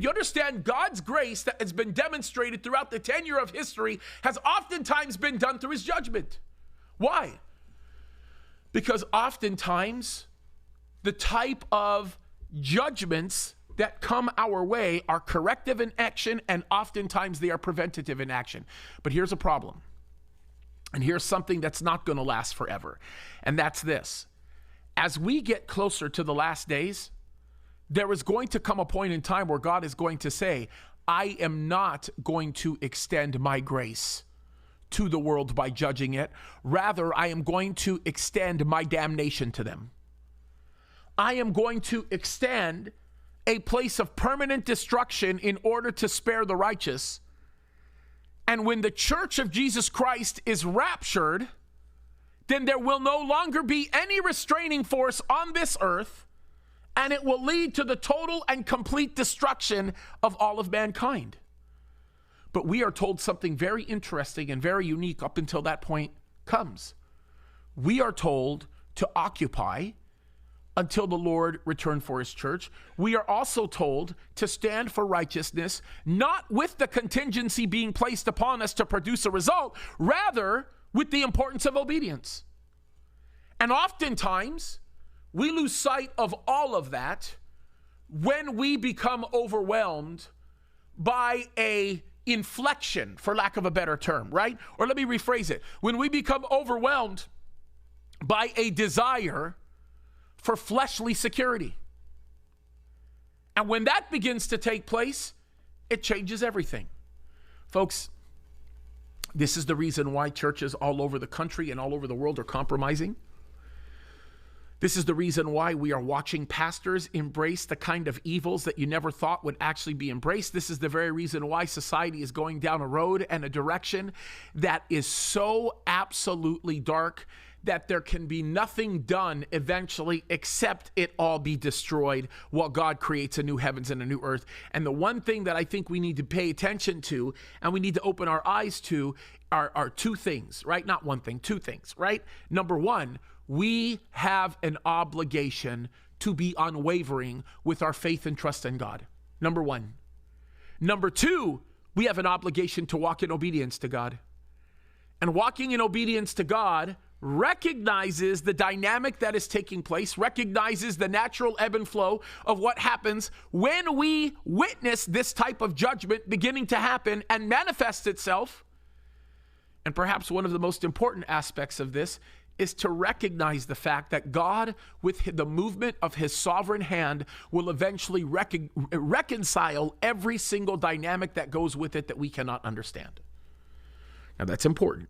You understand, God's grace that has been demonstrated throughout the tenure of history has oftentimes been done through his judgment. Why? Because oftentimes the type of judgments that come our way are corrective in action, and oftentimes they are preventative in action. But here's a problem. And here's something that's not going to last forever. And that's this. As we get closer to the last days, there is going to come a point in time where God is going to say, I am not going to extend my grace to the world by judging it. Rather, I am going to extend my damnation to them. I am going to extend a place of permanent destruction in order to spare the righteous. And when the church of Jesus Christ is raptured, then there will no longer be any restraining force on this earth, and it will lead to the total and complete destruction of all of mankind. But we are told something very interesting and very unique up until that point comes. We are told to occupy until the Lord return for his church. We are also told to stand for righteousness, not with the contingency being placed upon us to produce a result, rather with the importance of obedience. And oftentimes, we lose sight of all of that when we become overwhelmed by a inflection, for lack of a better term, right? Or let me rephrase it. When we become overwhelmed by a desire for fleshly security. And when that begins to take place, it changes everything. Folks, this is the reason why churches all over the country and all over the world are compromising. This is the reason why we are watching pastors embrace the kind of evils that you never thought would actually be embraced. This is the very reason why society is going down a road and a direction that is so absolutely dark that there can be nothing done eventually except it all be destroyed while God creates a new heavens and a new earth. And the one thing that I think we need to pay attention to and we need to open our eyes to are two things, right? Not one thing, two things, right? Number one, we have an obligation to be unwavering with our faith and trust in God. Number one. Number two, we have an obligation to walk in obedience to God. And walking in obedience to God recognizes the dynamic that is taking place, recognizes the natural ebb and flow of what happens when we witness this type of judgment beginning to happen and manifest itself. And perhaps one of the most important aspects of this is to recognize the fact that God, with the movement of his sovereign hand, will eventually reconcile every single dynamic that goes with it that we cannot understand. Now, that's important.